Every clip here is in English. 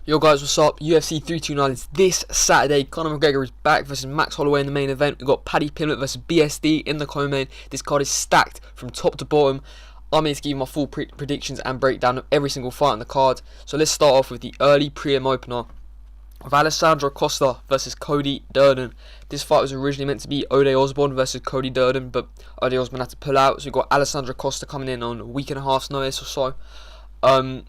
Yo guys, what's up? UFC 329 is this Saturday. Conor McGregor is back versus Max Holloway in the main event. We've got Paddy Pimblett versus BSD in the co-main. This card is stacked from top to bottom. I'm here to give you my full predictions and breakdown of every single fight on the card. So let's start off with the early prelim opener of Alessandro Costa versus Cody Durden. This fight was originally meant to be Ode Osbourne versus Cody Durden, but Ode Osbourne had to pull out. So we've got Alessandro Costa coming in on a week and a half's notice or so.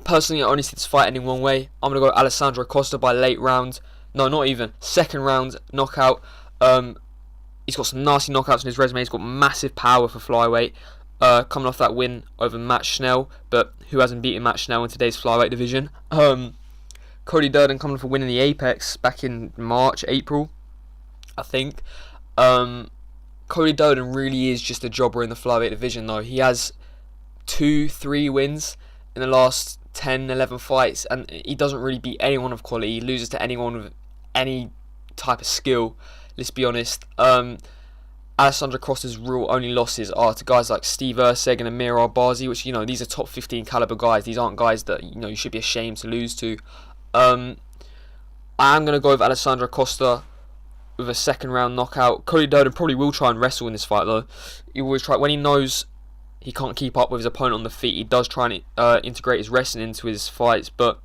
Personally, I only see this fight ending one way. I'm going to go Alessandro Costa by late round. No, not even. Second round knockout. He's got some nasty knockouts on his resume. He's got massive power for flyweight. Coming off that win over Matt Schnell. But who hasn't beaten Matt Schnell in today's flyweight division? Cody Durden coming for winning the Apex back in March, April, I think. Cody Durden really is just a jobber in the flyweight division, though. He has 2-3 wins in the last 10-11 fights, and he doesn't really beat anyone of quality. He loses to anyone with any type of skill, let's be honest. Alessandro Costa's real only losses are to guys like Steve Erceg and Amir Albazi, which, these are top 15 caliber guys. These aren't guys that, you should be ashamed to lose to. I am going to go with Alessandro Costa with a second round knockout. Cody Durden probably will try and wrestle in this fight, though. He always try, when he knows he can't keep up with his opponent on the feet, he does try and integrate his wrestling into his fights, but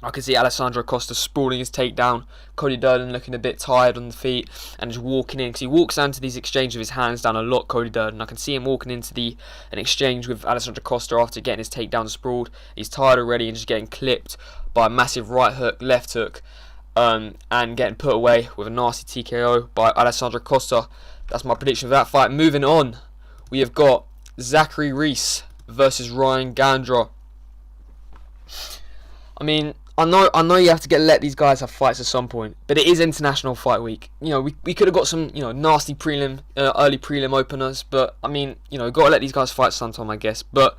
I can see Alessandro Costa sprawling his takedown, Cody Durden looking a bit tired on the feet and just walking in, because he walks into these exchanges with his hands down a lot, Cody Durden. I can see him walking into an exchange with Alessandro Costa after getting his takedown sprawled. He's tired already and just getting clipped by a massive right hook, left hook, and getting put away with a nasty TKO by Alessandro Costa. That's my prediction for that fight. Moving on, we have got Zachary Reese versus Ryan Gandra. I mean, I know you have to let these guys have fights at some point, but it is International Fight Week. We could have got some nasty early prelim openers, but I mean, got to let these guys fight sometime, I guess. But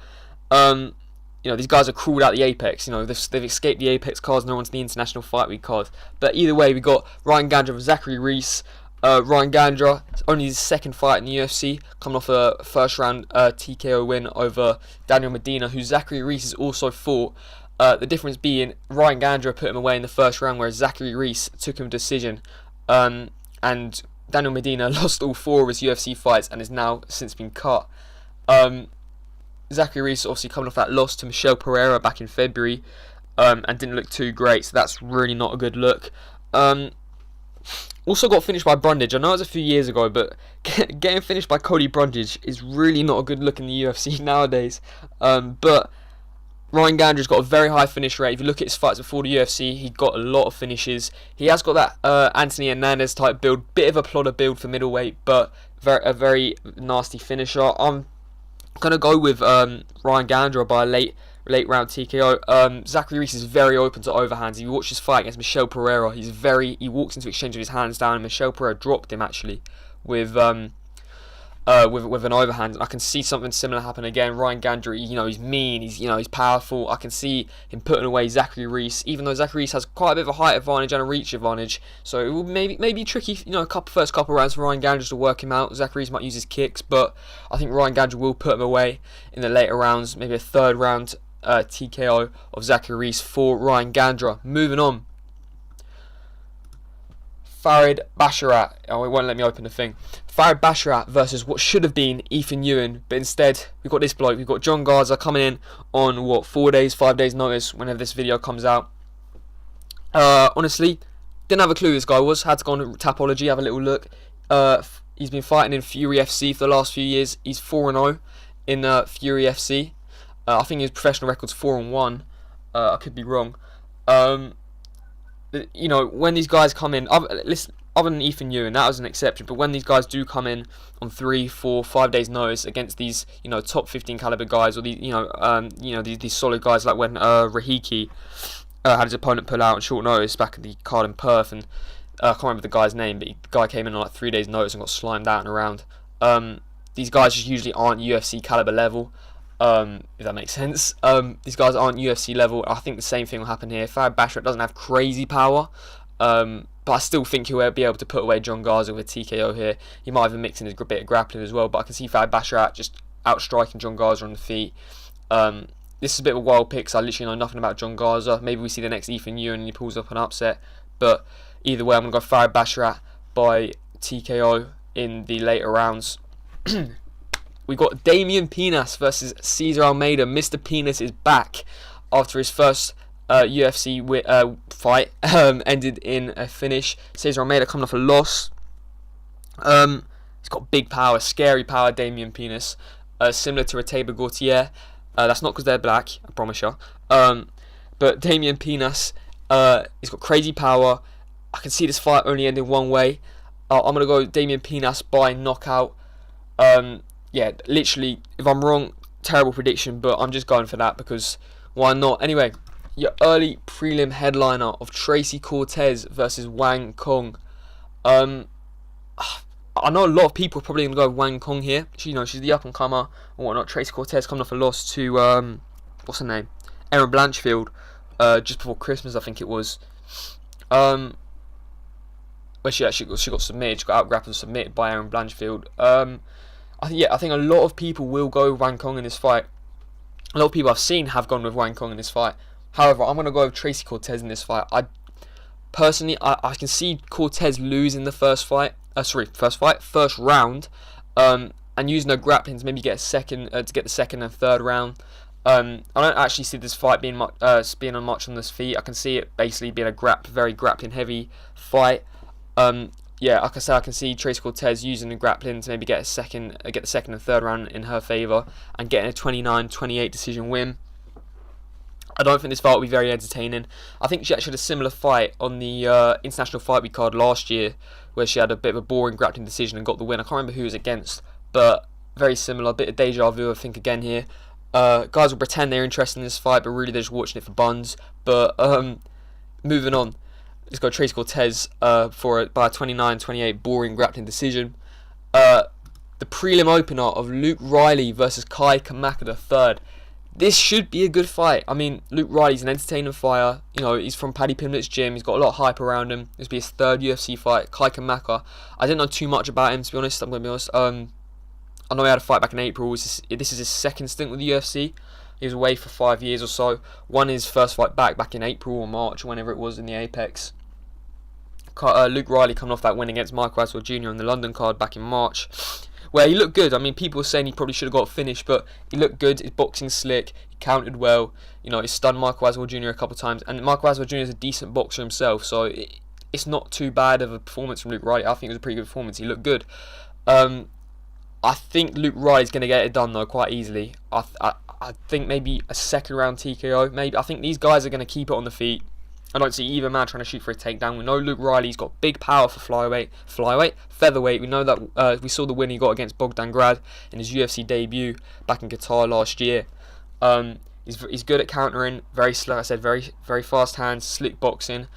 these guys are crawled out the Apex. They've escaped the Apex cards and they're onto the International Fight Week card. But either way, we got Ryan Gandra versus Zachary Reese. Ryan Gandra, only his second fight in the UFC, coming off a first round TKO win over Daniel Medina, who Zachary Reese has also fought. The difference being Ryan Gandra put him away in the first round, whereas Zachary Reese took him decision. And Daniel Medina lost all 4 of his UFC fights and is now since been cut. Zachary Reese obviously coming off that loss to Michel Pereira back in February, and didn't look too great, so that's really not a good look. Also got finished by Brundage. I know it was a few years ago, but getting finished by Cody Brundage is really not a good look in the UFC nowadays. But Ryan Gandra's got a very high finish rate. If you look at his fights before the UFC, he got a lot of finishes. He has got that Anthony Hernandez type build, bit of a plotter build for middleweight, but a very nasty finisher. I'm gonna go with Ryan Gandra by a late round TKO. Zachary Reese is very open to overhands. If you watch his fight against Michel Pereira, he walks into exchange with his hands down, and Michel Pereira dropped him actually with an overhand. I can see something similar happen again. Ryan Gandra, he's mean, he's powerful. I can see him putting away Zachary Reese, even though Zachary Reese has quite a bit of a height advantage and a reach advantage. So it will maybe be tricky, first couple rounds for Ryan Gandra to work him out. Zachary Reese might use his kicks, but I think Ryan Gandra will put him away in the later rounds, maybe a third round TKO of Zachary Reese for Ryan Gandra. Moving on, Farid Basharat. Oh, it won't let me open the thing. Farid Basharat versus what should have been Ethan Ewan, but instead we've got this bloke. We've got John Garza coming in on 5 days notice whenever this video comes out. Honestly, didn't have a clue who this guy was. Had to go on Tapology, have a little look. He's been fighting in Fury FC for the last few years. He's 4-0 in Fury FC. I think his professional record's 4-1. I could be wrong. When these guys come in, other than Ethan Ewan, that was an exception. But when these guys do come in on 3, 4, 5 days notice against these, top 15 caliber guys, or these, these solid guys, like when Rahiki had his opponent pull out on short notice back at the card in Perth, and I can't remember the guy's name, but the guy came in on 3 days notice and got slimed out and around. These guys just usually aren't UFC caliber level. If that makes sense. These guys aren't UFC level. I think the same thing will happen here. Farid Basharat doesn't have crazy power, but I still think he'll be able to put away John Garza with a TKO here. He might even mix in his bit of grappling as well, but I can see Farid Basharat just outstriking John Garza on the feet. this is a bit of a wild pick, because I literally know nothing about John Garza. Maybe we see the next Ethan Ewing and he pulls up an upset. But either way, I'm going to go Farid Basharat by TKO in the later rounds. We got Damian Pinas versus Cesar Almeida. Mr. Pinas is back after his first UFC fight ended in a finish. Cesar Almeida coming off a loss. He's got big power, scary power, Damian Pinas. Similar to Reteba Gautier. That's not because they're black, I promise you. But Damian Pinas, he's got crazy power. I can see this fight only ending one way. I'm going to go Damian Pinas by knockout. Yeah, literally, if I'm wrong, terrible prediction, but I'm just going for that because why not? Anyway, your early prelim headliner of Tracy Cortez versus Wang Kong. I know a lot of people are probably going to go with Wang Kong here. She's the up-and-comer and whatnot. Tracy Cortez coming off a loss to, what's her name? Erin Blanchfield, just before Christmas, I think it was. Where she got submitted. She got out-grappled and submitted by Erin Blanchfield. I think a lot of people will go with Wang Kong in this fight. A lot of people I've seen have gone with Wang Kong in this fight. However, I'm going to go with Tracy Cortez in this fight. I can see Cortez losing the first round, and using her grappling to maybe get to get the second and third round. I don't actually see this fight being much on this feet. I can see it basically being a very grappling heavy fight. Like I said, I can see Tracy Cortez using the grappling to maybe get the second and third round in her favour and getting a 29-28 decision win. I don't think this fight will be very entertaining. I think she actually had a similar fight on the International Fight Week card last year, where she had a bit of a boring grappling decision and got the win. I can't remember who it was against, but very similar. A bit of deja vu, I think, again here. Guys will pretend they're interested in this fight, but really they're just watching it for buns. But moving on. Let's go Tracy Cortez by a 29-28 boring grappling decision. The prelim opener of Luke Riley versus Kai Kamaka III. This should be a good fight. I mean, Luke Riley's an entertaining fighter. He's from Paddy Pimblett's gym. He's got a lot of hype around him. This will be his third UFC fight. Kai Kamaka, I didn't know too much about him, to be honest. I'm going to be honest. I know he had a fight back in April. This is his second stint with the UFC. He was away for 5 years or so. Won his first fight back in April or March, whenever it was, in the Apex. Luke Riley coming off that win against Mike Weiswell Jr. on the London card back in March, where he looked good. I mean, people were saying he probably should have got finished, but he looked good. His boxing slick. He countered well. He stunned Mike Weiswell Jr. a couple of times, and Mike Weiswell Jr. is a decent boxer himself, so it's not too bad of a performance from Luke Riley. I think it was a pretty good performance. He looked good. I think Luke Riley's going to get it done though quite easily. I think maybe a second round TKO. Maybe I think these guys are going to keep it on the feet. I don't see either man trying to shoot for a takedown. We know Luke Riley's got big power for flyweight, featherweight. We know that we saw the win he got against Bogdan Grad in his UFC debut back in Qatar last year. He's good at countering. Like I said, very fast hands, slick boxing.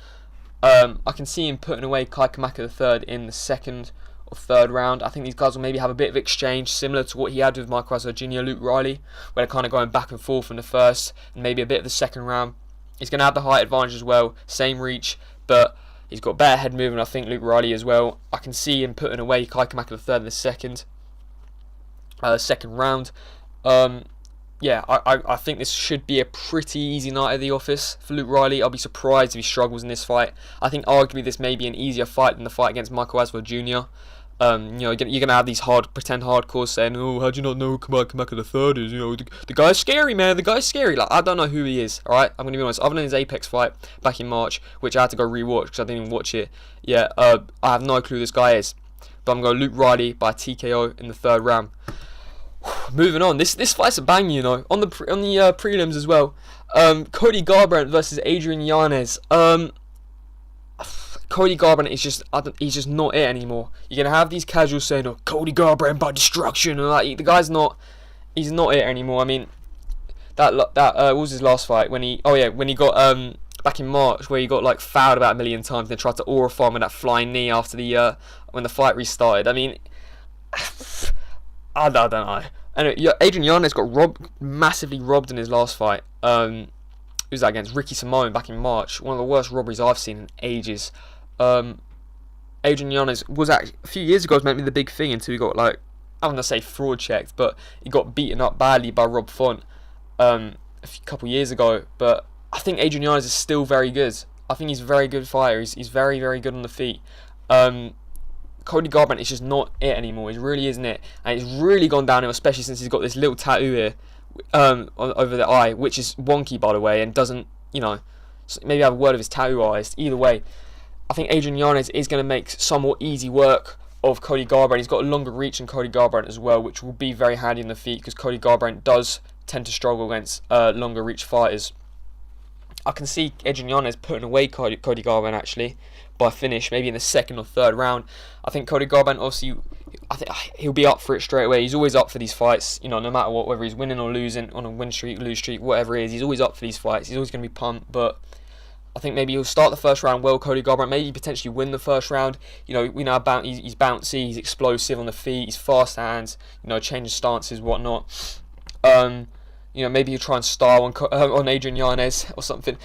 I can see him putting away Kai Kamaka III in the second or third round. I think these guys will maybe have a bit of exchange similar to what he had with Mike Weiswell Jr. Luke Riley, where they're kind of going back and forth in the first and maybe a bit of the second round. He's going to have the height advantage as well, same reach, but he's got better head movement, I think, Luke Riley as well. I can see him putting away Kai Kamaka III in the second round. I think this should be a pretty easy night at the office for Luke Riley. I'll be surprised if he struggles in this fight. I think arguably this may be an easier fight than the fight against Michael Weiswell Jr. You're going to have these pretend hardcores saying, "Oh, how do you not know who Kamaka III is? The guy's scary, man. The guy's scary." Like, I don't know who he is. All right, I'm going to be honest. Other than his Apex fight back in March, which I had to go rewatch because I didn't even watch it. Yeah, I have no clue who this guy is. But I'm going to go Luke Riley by TKO in the third round. Moving on, this fight's a bang, on the prelims as well. Cody Garbrandt versus Adrian Yanez. Cody Garbrandt he's just not it anymore. You're gonna have these casuals saying, "Oh, Cody Garbrandt by destruction," and like he's not it anymore. I mean, that what was his last fight when he got back in March, where he got like fouled about a million times, then tried to aura farm with that flying knee after the when the fight restarted. I mean, I don't know. Anyway, Adrian Yanez got massively robbed in his last fight. Who was that against? Ricky Simone back in March. One of the worst robberies I've seen in ages. Adrian Yanez was actually a few years ago was meant to be the big thing until he got I don't want to say fraud checked, but he got beaten up badly by Rob Font a couple years ago. But I think Adrian Yanez is still very good. I think he's a very good fighter. He's very, very good on the feet. Cody Garbrandt is just not it anymore. He really isn't it, and it's really gone downhill, especially since he's got this little tattoo here over the eye, which is wonky, by the way, and doesn't, maybe have a word of his tattoo artist. Either way, I think Adrian Yanez is going to make somewhat easy work of Cody Garbrandt. He's got a longer reach than Cody Garbrandt as well, which will be very handy in the feet, because Cody Garbrandt does tend to struggle against longer reach fighters. I can see Adrian Yanez putting away Cody Garbrandt actually by finish, maybe in the second or third round. I think Cody Garbrandt, obviously, I think he'll be up for it straight away. He's always up for these fights, no matter what, whether he's winning or losing, on a win streak, lose streak, whatever it is, he's always up for these fights. He's always going to be pumped. But I think maybe he'll start the first round well, Cody Garbrandt, maybe potentially win the first round. We know he's bouncy, he's explosive on the feet, he's fast hands, changes stances, whatnot. Maybe he'll try and style on Adrian Yanez or something.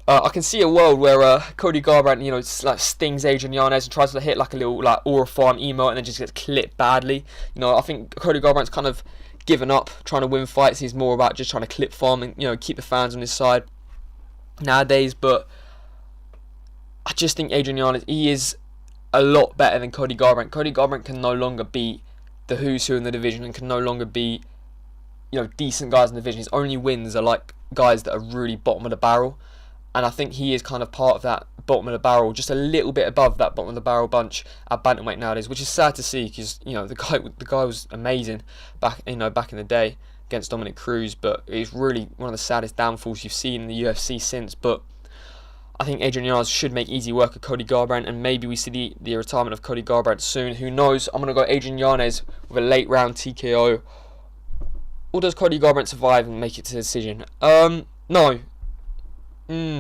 I can see a world where Cody Garbrandt, stings Adrian Yanez and tries to hit like a little aura farm emote and then just gets clipped badly. I think Cody Garbrandt's kind of given up trying to win fights. He's more about just trying to clip farm and keep the fans on his side nowadays. But I just think Adrian Yanez, he is a lot better than Cody Garbrandt. Cody Garbrandt can no longer be the who's who in the division and can no longer be decent guys in the division. His only wins are like guys that are really bottom of the barrel, and I think he is kind of part of that bottom of the barrel, just a little bit above that bottom of the barrel bunch at bantamweight nowadays, which is sad to see, because the guy was amazing back in the day against Dominic Cruz, but it's really one of the saddest downfalls you've seen in the UFC since. But I think Adrian Yanez should make easy work of Cody Garbrandt, and maybe we see the retirement of Cody Garbrandt soon. Who knows? I'm going to go Adrian Yanez with a late round TKO. Or does Cody Garbrandt survive and make it to the decision? No. No. Late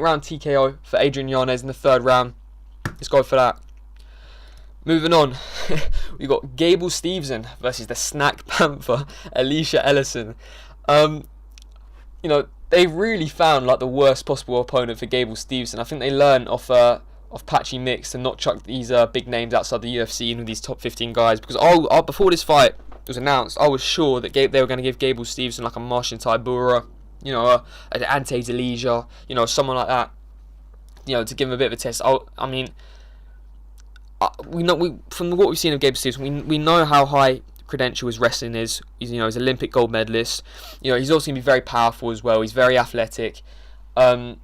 round TKO for Adrian Yanez in the third round. Let's go for that. Moving on. We got Gable Stevenson versus the Snack Panther, Alicia Ellison. They really found the worst possible opponent for Gable Stevenson. I think they learned off Patchy Mix to not chuck these big names outside the UFC in with these top 15 guys. Because before this fight was announced, I was sure that they were going to give Gable Stevenson like a Marcin Tybura, an Ante Delija, someone like that, to give him a bit of a test. From what we've seen of Gable Stevenson, we know how high credential his wrestling is. He's Olympic gold medalist. He's also going to be very powerful as well. He's very athletic. I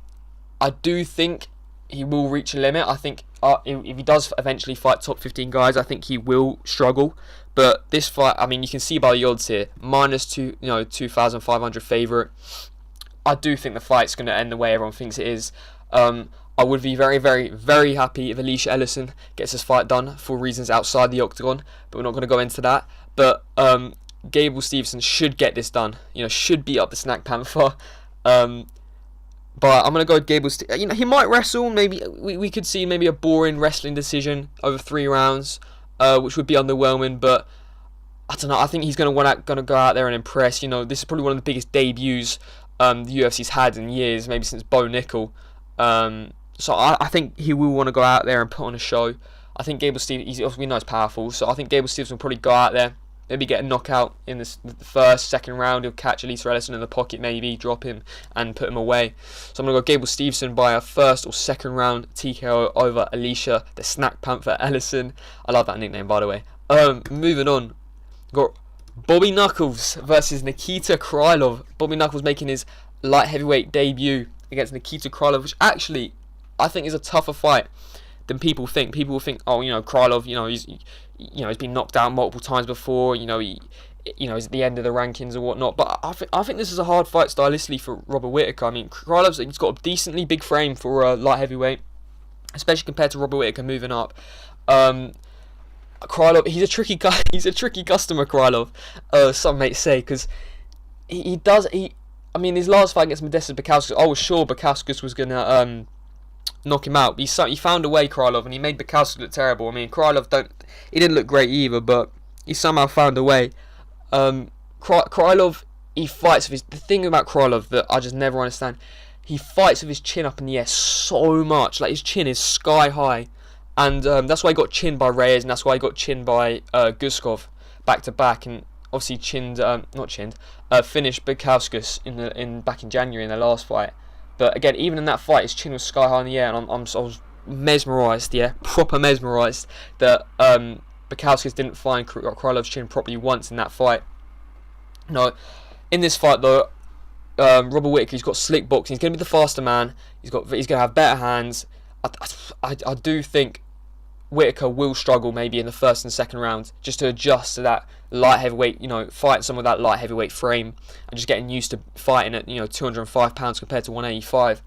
do think he will reach a limit. I think if he does eventually fight top 15 guys, I think he will struggle. But this fight, you can see by the odds here, minus 2,500 favourite. I do think the fight's going to end the way everyone thinks it is. I would be very, very, very happy if Alicia Ellison gets this fight done for reasons outside the octagon, but we're not going to go into that. But Gable Stevenson should get this done. Should beat up the Snack Panther. But I'm going to go with Gable Stevenson. He might wrestle. Maybe we could see maybe a boring wrestling decision over 3 rounds, which would be underwhelming. But I don't know. I think he's going to go out there and impress. This is probably one of the biggest debuts the UFC's had in years, maybe since Bo Nickel. So I think he will want to go out there and put on a show. I think Gable Stevenson, we know he's powerful, so I think Gable Stevenson will probably go out there, maybe get a knockout in the first, second round. He'll catch Alicia Ellison in the pocket, maybe drop him and put him away. So I'm going to go Gable Stevenson by a first or second round TKO over Alicia, the Snack Panther Ellison. I love that nickname, by the way. Moving on, got Bobby Knuckles versus Nikita Krylov. Bobby Knuckles making his light heavyweight debut against Nikita Krylov, which actually I think is a tougher fight than people think. People will think, Krylov, he's been knocked out multiple times before. He's at the end of the rankings and whatnot. But I think this is a hard fight stylistically for Robert Whittaker. Krylov's got a decently big frame for light heavyweight, especially compared to Robert Whittaker moving up. Krylov, he's a tricky guy. He's a tricky customer, Krylov. Some may say, because his last fight against Modestas Bukauskas, I was sure Bukauskas was gonna knock him out. He found a way, Krylov, and he made Bukauskas look terrible. Krylov he didn't look great either, but he somehow found a way. Krylov, he fights with the thing about Krylov that I just never understand. He fights with his chin up in the air so much. His chin is sky high, and that's why he got chinned by Reyes, and that's why he got chinned by Guskov back to back. And obviously finished Bukowskis back in January in their last fight. But again, even in that fight, his chin was sky high in the air, and I was mesmerised, proper mesmerised that Bukowskis didn't find Krylov's chin properly once in that fight. No, in this fight though, Robert Whittaker, he's got slick boxing. He's going to be the faster man. He's going to have better hands. I do think Whittaker will struggle maybe in the first and second round just to adjust to that light heavyweight, fighting someone with that light heavyweight frame and just getting used to fighting at 205 pounds compared to 185.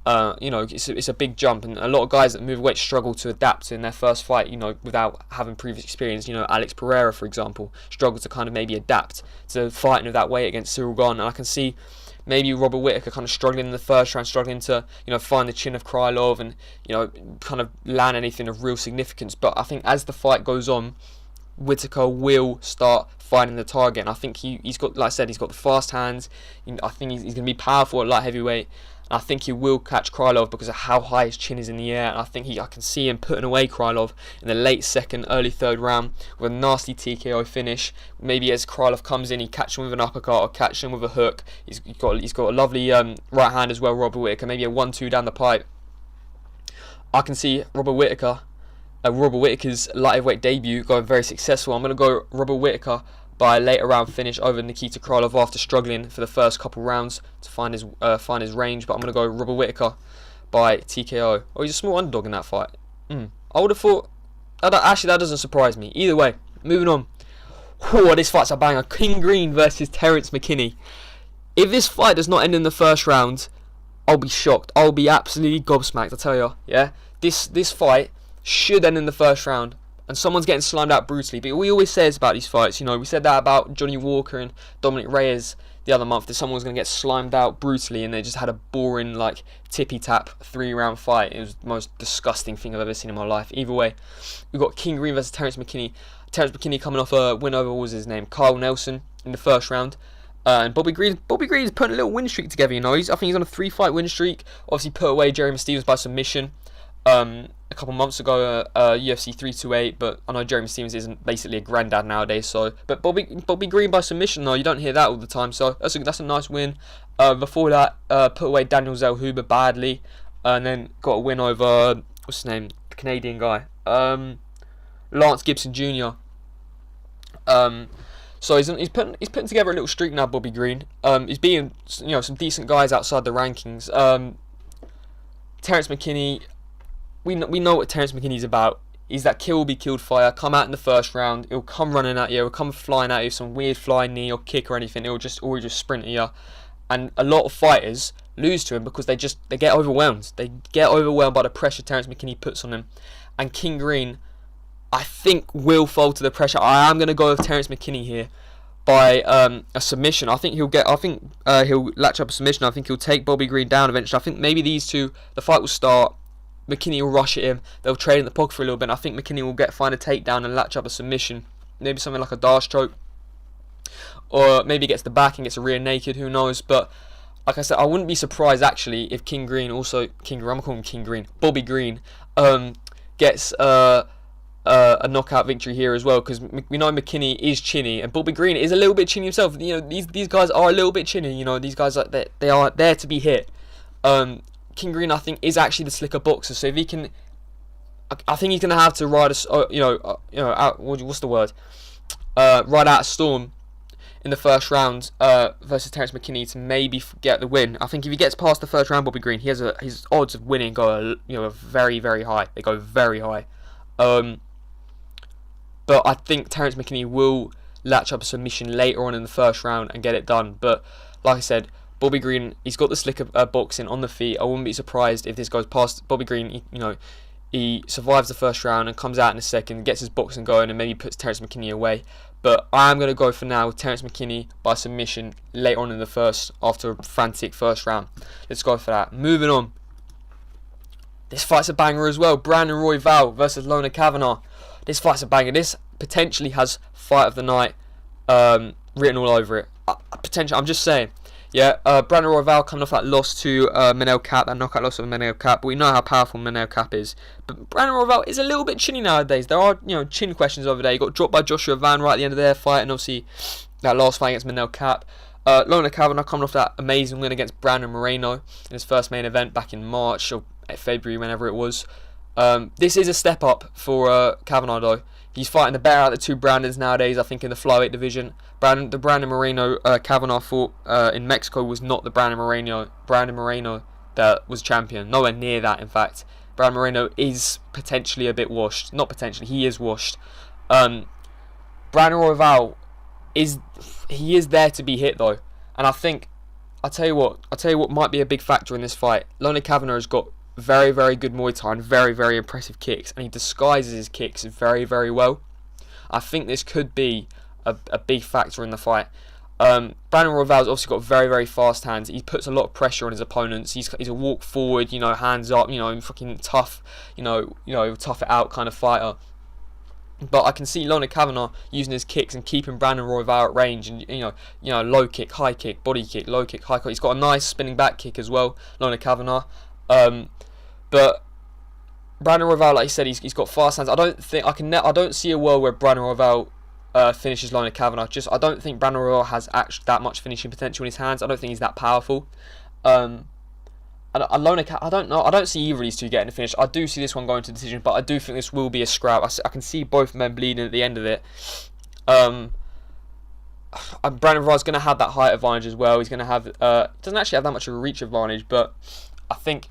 It's a big jump, and a lot of guys that move weight struggle to adapt in their first fight, without having previous experience. Alex Pereira, for example, struggled to kind of maybe adapt to fighting of that weight against Cyril Gane, and I can see maybe Robert Whittaker kind of struggling in the first round, struggling to find the chin of Krylov and kind of land anything of real significance. But I think as the fight goes on, Whittaker will start finding the target, and I think he's got, like I said, he's got the fast hands. I think he's going to be powerful at light heavyweight. I think he will catch Krylov because of how high his chin is in the air. And I think I can see him putting away Krylov in the late second, early third round with a nasty TKO finish. Maybe as Krylov comes in, he catches him with an uppercut or catches him with a hook. He's got a lovely right hand as well, Robert Whittaker. Maybe a 1-2 down the pipe. I can see Robert Whittaker's light heavyweight debut going very successful. I'm going to go Robert Whittaker by a later round finish over Nikita Krylov after struggling for the first couple rounds to find his range. But I'm going to go Robert Whittaker by TKO. Oh, he's a small underdog in that fight. I would have thought... Actually, that doesn't surprise me. Either way, moving on. This fight's a banger. King Green versus Terence McKinney. If this fight does not end in the first round, I'll be shocked. I'll be absolutely gobsmacked, I tell you. Yeah, this fight should end in the first round, and someone's getting slimed out brutally. But we always say about these fights, we said that about Johnny Walker and Dominic Reyes the other month, that someone was going to get slimed out brutally, and they just had a boring, tippy-tap 3-round fight. It was the most disgusting thing I've ever seen in my life. Either way, we've got King Green versus Terence McKinney. Terence McKinney coming off a win over, what was his name, Kyle Nelson in the first round. And Bobby Green's putting a little win streak together, I think he's on a 3-fight win streak. Obviously put away Jeremy Stevens by submission a couple months ago, UFC 328, but I know Jeremy Stevens isn't basically a granddad nowadays. So, but Bobby Green by submission, though, you don't hear that all the time. So that's a nice win. Before that, put away Daniel Zellhuber badly, and then got a win over what's his name, the Canadian guy, Lance Gibson Jr. So he's putting together a little streak now, Bobby Green. He's beating some decent guys outside the rankings. Terence McKinney. We know what Terence McKinney's about. He's that kill will be killed fire. Come out in the first round. He'll come running at you. He'll come flying at you. Some weird flying knee or kick or anything. He'll just sprint at you. And a lot of fighters lose to him because they get overwhelmed. They get overwhelmed by the pressure Terence McKinney puts on them. And King Green, I think, will fall to the pressure. I am going to go with Terence McKinney here by a submission. I think he'll latch up a submission. I think he'll take Bobby Green down eventually. I think maybe these two, the fight will start. McKinney will rush at him. They'll trade in the pocket for a little bit. And I think McKinney will find a takedown and latch up a submission. Maybe something like a Darce choke. Or maybe gets the back and gets a rear naked. Who knows? But like I said, I wouldn't be surprised actually if I'm calling him King Green. Bobby Green gets a knockout victory here as well, because we know McKinney is chinny and Bobby Green is a little bit chinny himself. These guys are a little bit chinny. These guys they are there to be hit. King Green, I think, is actually the slicker boxer. So if he can, I think he's gonna have to ride what's the word? Ride out a storm in the first round versus Terence McKinney to maybe get the win. I think if he gets past the first round, Bobby Green, his odds of winning go very, very high. They go very high. But I think Terence McKinney will latch up a submission later on in the first round and get it done. But like I said, Bobby Green, he's got the slicker boxing on the feet. I wouldn't be surprised if this goes past Bobby Green. He survives the first round and comes out in the second, gets his boxing going, and maybe puts Terence McKinney away. But I'm going to go for now with Terence McKinney by submission later on in the first, after a frantic first round. Let's go for that. Moving on. This fight's a banger as well. Brandon Royval versus Lona Kavanagh. This fight's a banger. This potentially has fight of the night written all over it. Potentially, I'm just saying. Yeah, Brandon Royval coming off that loss to Manel Kape, that knockout loss of Manel Kape, but we know how powerful Manel Kape is. But Brandon Royval is a little bit chinny nowadays. There are, chin questions over there. He got dropped by Joshua Van right at the end of their fight, and obviously that last fight against Manel Kape. Lona Kavanagh coming off that amazing win against Brandon Moreno in his first main event back in March or February, whenever it was. This is a step up for Kavanagh though. He's fighting the better out of the two Brandons nowadays, I think, in the flyweight division. The Brandon Moreno Kavanagh fought in Mexico was not the Brandon Moreno that was champion. Nowhere near that, in fact. Brandon Moreno is potentially a bit washed. Not potentially, he is washed. Brandon Royval is there to be hit though, and I think I'll tell you what might be a big factor in this fight. Lona Kavanagh has got very, very good Muay Thai and very, very impressive kicks, and he disguises his kicks very, very well. I think this could be a big factor in the fight. Brandon Royval's obviously got very, very fast hands. He puts a lot of pressure on his opponents. He's a walk forward, hands up, fucking tough, tough it out kind of fighter. But I can see Lona Kavanagh using his kicks and keeping Brandon Royval at range, and low kick, high kick, body kick, low kick, high kick. He's got a nice spinning back kick as well, Lona Kavanagh. But Brandon Royval, like I said, he's got fast hands. I don't see a world where Brandon Royval finishes Lona Kavanagh. I don't think Brandon Royval has actually that much finishing potential in his hands. I don't think he's that powerful. I don't know. I don't see either of these two getting a finish. I do see this one going to decision, but I do think this will be a scrap. I can see both men bleeding at the end of it. Brandon Royval's going to have that height advantage as well. He's going to have doesn't actually have that much of a reach advantage, but I think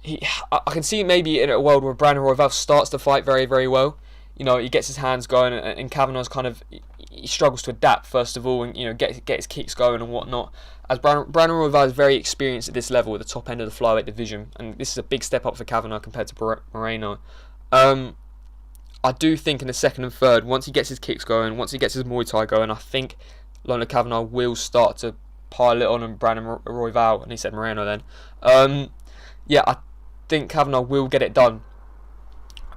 I can see maybe in a world where Brandon Royval starts the fight very, very well. He gets his hands going, and Kavanagh's he struggles to adapt first of all, and get his kicks going and whatnot. As Brandon Royval is very experienced at this level, at the top end of the flyweight division, and this is a big step up for Kavanagh compared to Moreno. I do think in the second and third, once he gets his kicks going, once he gets his Muay Thai going, I think Lona Kavanagh will start to pile it on Brandon Royval, and he said Moreno then. I think Kavanagh will get it done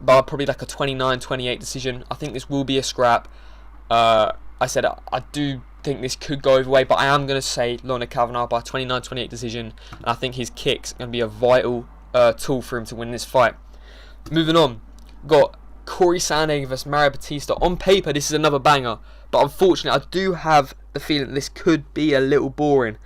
by probably like a 29-28 decision. I think this will be a scrap. I do think this could go either way, but I am going to say Lona Kavanagh by 29-28 decision, and I think his kicks are going to be a vital tool for him to win this fight. Moving on, got Corey Sandhagen versus Mario Batista. On paper, this is another banger, but unfortunately, I do have the feeling that this could be a little boring.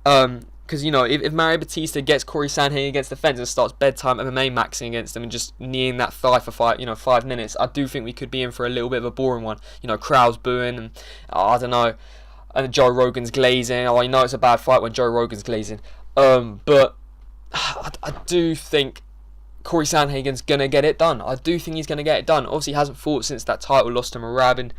Because, if Mario Batista gets Corey Sandhagen against the fence and starts bedtime MMA maxing against him and just kneeing that thigh for 5 minutes, I do think we could be in for a little bit of a boring one. Crowds booing and, I don't know, and Joe Rogan's glazing. I know it's a bad fight when Joe Rogan's glazing. But I do think Corey Sandhagen's going to get it done. I do think he's going to get it done. Obviously, he hasn't fought since that title loss to Merab, and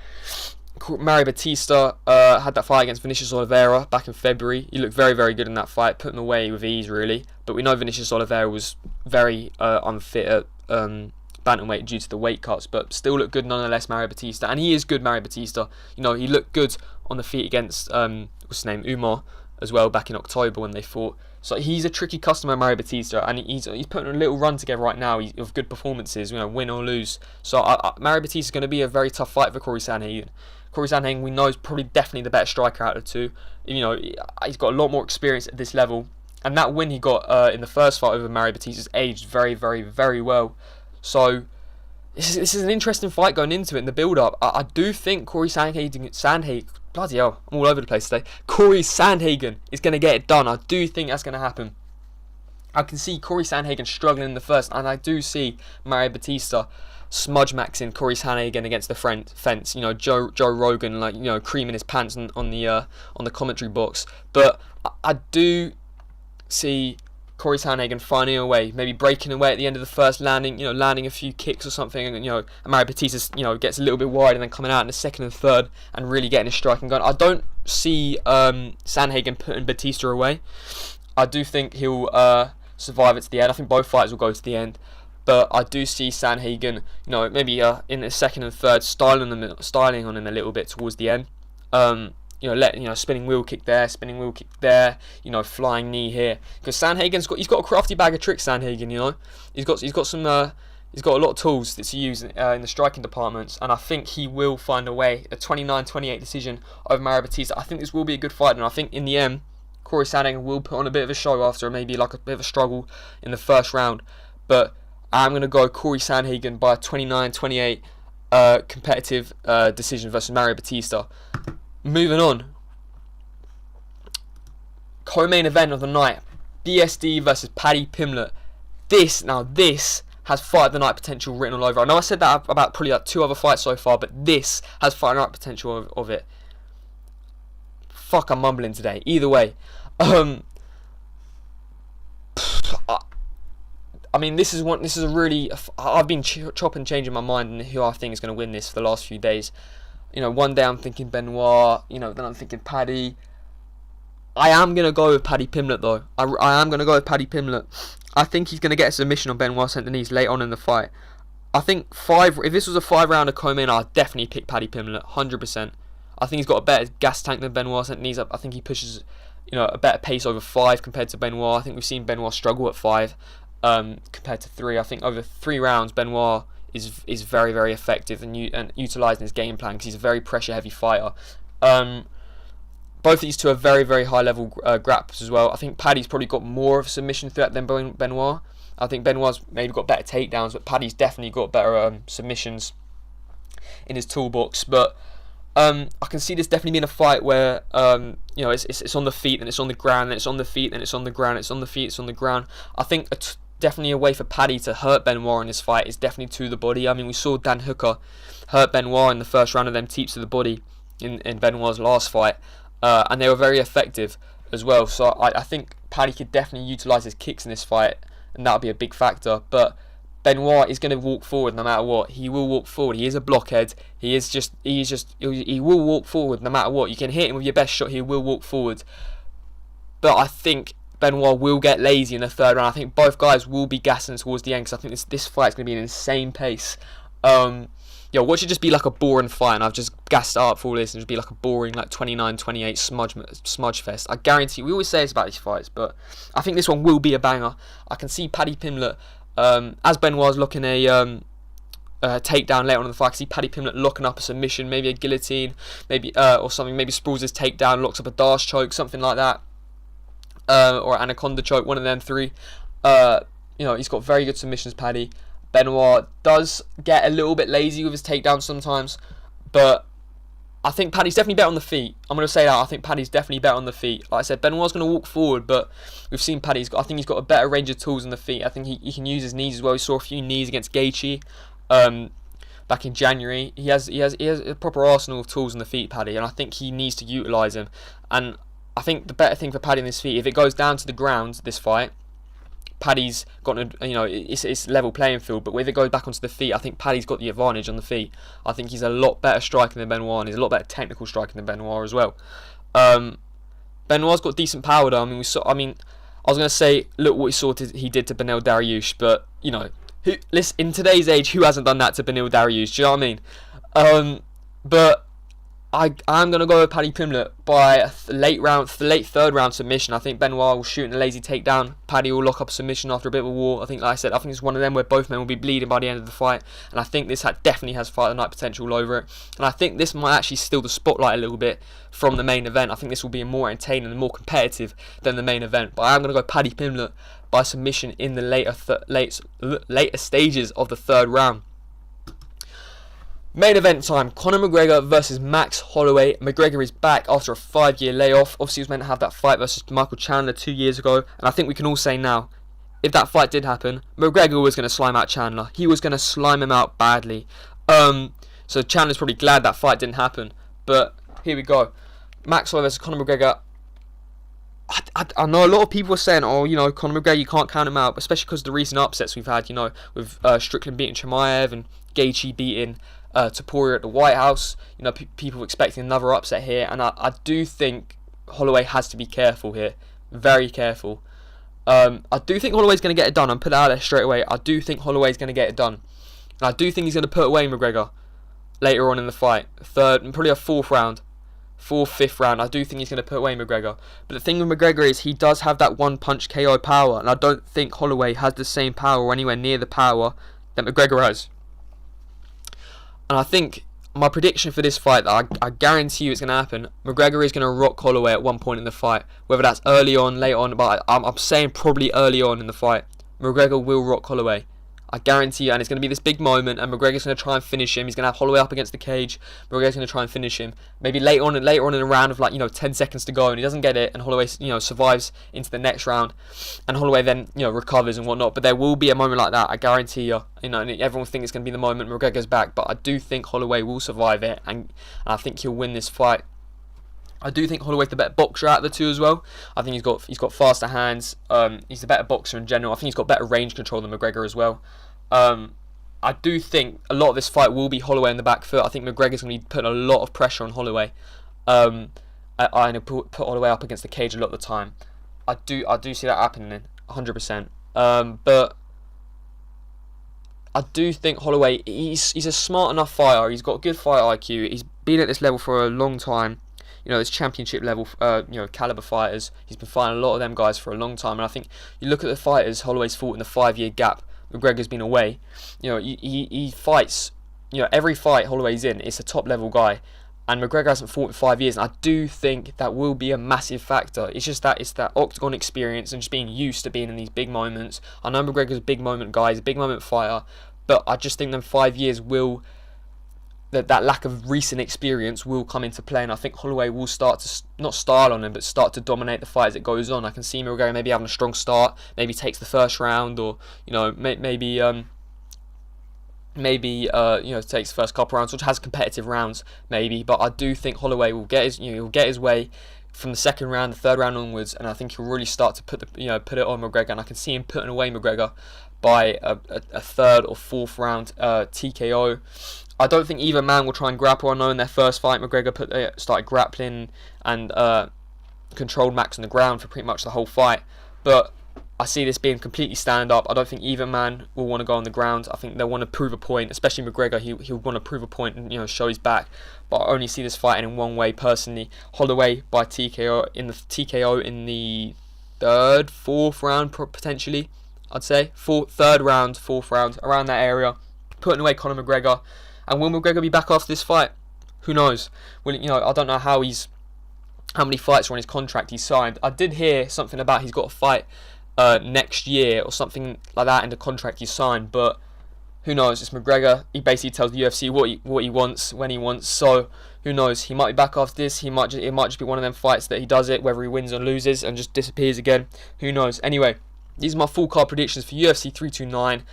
Mario Batista had that fight against Vinicius Oliveira back in February. He looked very, very good in that fight, put him away with ease, really. But we know Vinicius Oliveira was very unfit at bantamweight due to the weight cuts, but still looked good nonetheless, Mario Batista. And he is good, Mario Batista. He looked good on the feet against what's his name, Umar, as well, back in October when they fought. So he's a tricky customer, Mario Batista, and he's putting a little run together right now of good performances, win or lose. So Mario Batista is going to be a very tough fight for Corey Sandhagen. Corey Sandhagen, we know, is probably definitely the better striker out of the two. He's got a lot more experience at this level, and that win he got in the first fight over Mario Batista's aged very, very, very well. So this is an interesting fight going into it in the build-up. I do think Corey Sandhagen, bloody hell, I'm all over the place today. Corey Sandhagen is going to get it done. I do think that's going to happen. I can see Corey Sandhagen struggling in the first, and I do see Mario Batista smudge maxing Corey Sandhagen against the fence. Joe Rogan creaming his pants on the commentary box. But I do see Corey Sandhagen finding a way, maybe breaking away at the end of the first, landing a few kicks or something, and Mario Batista gets a little bit wide and then coming out in the second and third and really getting his striking going. I don't see Sandhagen putting Batista away. I do think he'll survive it to the end. I think both fighters will go to the end, but I do see Sandhagen, maybe in the second and third, styling on him a little bit towards the end. Spinning wheel kick there, flying knee here. Because Sandhagen's got a crafty bag of tricks. Sandhagen, he's got a lot of tools to use in the striking departments, and I think he will find a way. A 29-28 decision over Mario Batista. I think this will be a good fight, and I think in the end, Corey Sandhagen will put on a bit of a show after maybe like a bit of a struggle in the first round. But I'm going to go Corey Sandhagen by a 29-28 competitive decision versus Mario Batista. moving on. Co-main event of the night. BSD versus Paddy Pimblett. This has fight of the night potential written all over. I know I said that about probably like 2 other fights so far, but this has fight of the night potential of it. Fuck, I'm mumbling today. Either way. I mean, this is a really... I've been chopping, changing my mind on who I think is going to win this for the last few days. You know, one day I'm thinking Benoit, you know, then I'm thinking Paddy. I am going to go with Paddy Pimblett, though. I am going to go with Paddy Pimblett. I think he's going to get a submission on Benoit Saint-Denis late on in the fight. I think if this was a 5-rounder co-main, I'd definitely pick Paddy Pimblett, 100%. I think he's got a better gas tank than Benoit Saint-Denis. I think he pushes, you know, a better pace over 5 compared to Benoit. I think we've seen Benoit struggle at 5 compared to 3. I think over 3 rounds, Benoit is very, very effective and utilising his game plan because he's a very pressure-heavy fighter. Both of these two are very, very high-level grapples as well. I think Paddy's probably got more of a submission threat than Benoit. I think Benoit's maybe got better takedowns, but Paddy's definitely got better submissions in his toolbox. But I can see this definitely being a fight where you know, it's on the feet and it's on the ground, and it's on the feet and it's on the ground, it's on the feet, it's on the ground. I think definitely a way for Paddy to hurt Benoit in this fight is definitely to the body. I mean, we saw Dan Hooker hurt Benoit in the first round of them teeps to the body in Benoit's last fight. And they were very effective as well. So I think Paddy could definitely utilise his kicks in this fight, and that'll be a big factor. But Benoit is going to walk forward no matter what. He will walk forward. He is a blockhead. He will walk forward no matter what. You can hit him with your best shot. He will walk forward. But I think Benoit will get lazy in the 3rd round. I think both guys will be gassing towards the end because I think this fight's going to be an insane pace. Yo, watch it just be like a boring fight, and I've just gassed it up for all this and just be like a boring like 29-28 smudge fest. I guarantee, we always say this about these fights, but I think this one will be a banger. I can see Paddy Pimblett, as Benoit's looking a takedown later on in the fight, I can see Paddy Pimblett locking up a submission, maybe a guillotine, maybe or something, maybe sprawls his takedown, locks up a Darce choke, something like that, or Anaconda choke, one of them 3. You know, he's got very good submissions, Paddy. Benoit does get a little bit lazy with his takedowns sometimes, but I think Paddy's definitely better on the feet. I'm going to say that. I think Paddy's definitely better on the feet. Like I said, Benoit's going to walk forward, but we've seen Paddy's got, I think he's got a better range of tools on the feet. I think he can use his knees as well. We saw a few knees against Gaethje back in January. He has a proper arsenal of tools on the feet, Paddy, and I think he needs to utilise them. And I think the better thing for Paddy on his feet, if it goes down to the ground, this fight, Paddy's got, you know, it's level playing field, but if it goes back onto the feet, I think Paddy's got the advantage on the feet. I think he's a lot better striking than Benoit, and he's a lot better technical striking than Benoit as well. Benoit's got decent power though. I mean, I was going to say, look what he did to Beneil Dariush, but, you know, listen, in today's age, who hasn't done that to Beneil Dariush? Do you know what I mean? But I'm going to go with Paddy Pimblett by a late 3rd round submission. I think Benoit will shoot in a lazy takedown. Paddy will lock up a submission after a bit of a war. I think, like I said, I think it's one of them where both men will be bleeding by the end of the fight. And I think this definitely has fight of the night potential all over it. And I think this might actually steal the spotlight a little bit from the main event. I think this will be more entertaining and more competitive than the main event. But I'm going to go Paddy Pimblett by submission in the later stages of the 3rd round. Main event time, Conor McGregor versus Max Holloway. McGregor is back after a 5-year layoff. Obviously, he was meant to have that fight versus Michael Chandler 2 years ago. And I think we can all say now, if that fight did happen, McGregor was going to slime out Chandler. He was going to slime him out badly. So Chandler's probably glad that fight didn't happen. But here we go. Max Holloway versus Conor McGregor. I know a lot of people are saying, oh, you know, Conor McGregor, you can't count him out, especially because of the recent upsets we've had, you know, with Strickland beating Chimaev and Gaethje beating Topuria at the White House. You know, people expecting another upset here, and I do think Holloway has to be careful here, very careful. I do think Holloway's going to get it done. I'm putting it out there straight away. I do think Holloway's going to get it done, and I do think he's going to put away McGregor later on in the fight, 3rd and probably a 4th round, 4th, 5th round. I do think he's going to put away McGregor. But the thing with McGregor is he does have that one punch KO power, and I don't think Holloway has the same power or anywhere near the power that McGregor has. And I think my prediction for this fight, that I guarantee you it's going to happen, McGregor is going to rock Holloway at one point in the fight. Whether that's early on, late on, but I'm saying probably early on in the fight. McGregor will rock Holloway. I guarantee you, and it's going to be this big moment, and McGregor's going to try and finish him. He's going to have Holloway up against the cage. McGregor's going to try and finish him. Maybe later on in a round of 10 seconds to go, and he doesn't get it, and Holloway survives into the next round, and Holloway then recovers and whatnot. But there will be a moment like that. I guarantee you. And everyone thinks it's going to be the moment McGregor's back, but I do think Holloway will survive it, and I think he'll win this fight. I do think Holloway's the better boxer out of the two as well. I think he's got faster hands. He's the better boxer in general. I think he's got better range control than McGregor as well. I do think a lot of this fight will be Holloway on the back foot. I think McGregor's going to be putting a lot of pressure on Holloway. And put Holloway up against the cage a lot of the time. I do see that happening, 100%. But I do think Holloway, he's a smart enough fighter. He's got good fight IQ. He's been at this level for a long time. This championship level, caliber fighters. He's been fighting a lot of them guys for a long time. And I think you look at the fighters Holloway's fought in the 5-year gap. McGregor's been away. He fights. Every fight Holloway's in, it's a top level guy. And McGregor hasn't fought in 5 years, and I do think that will be a massive factor. It's that octagon experience and just being used to being in these big moments. I know McGregor's a big moment guy, he's a big moment fighter, but I just think them 5 years that lack of recent experience will come into play, and I think Holloway will start to, not style on him, but start to dominate the fight as it goes on. I can see McGregor maybe having a strong start, maybe takes the first round, or maybe takes the first couple rounds, which has competitive rounds maybe. But I do think Holloway will get his way from the second round, the third round onwards, and I think he'll really start to put it on McGregor, and I can see him putting away McGregor by a third or fourth round TKO. I don't think either man will try and grapple. I know in their first fight McGregor started grappling and controlled Max on the ground for pretty much the whole fight, but I see this being completely stand-up. I don't think either man will want to go on the ground. I think they'll want to prove a point, especially McGregor. He'll want to prove a point and show his back. But I only see this fight in one way personally. Holloway by TKO in the third, fourth round potentially. I'd say third round, fourth round, around that area, putting away Conor McGregor. And will McGregor be back after this fight? Who knows? Well, I don't know how many fights are on his contract he's signed. I did hear something about he's got a fight next year or something like that in the contract he signed, but who knows? It's McGregor. He basically tells the UFC what he wants when he wants. So who knows? He might be back after this. It might just be one of them fights that he does it, whether he wins or loses, and just disappears again. Who knows? Anyway, these are my full card predictions for UFC 329.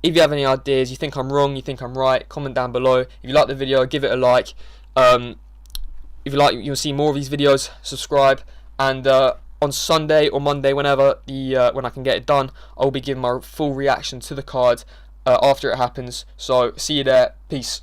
If you have any ideas, you think I'm wrong, you think I'm right, comment down below. If you like the video, give it a like. If you like, you'll see more of these videos. Subscribe, and on Sunday or Monday, whenever when I can get it done, I'll be giving my full reaction to the card after it happens. So see you there. Peace.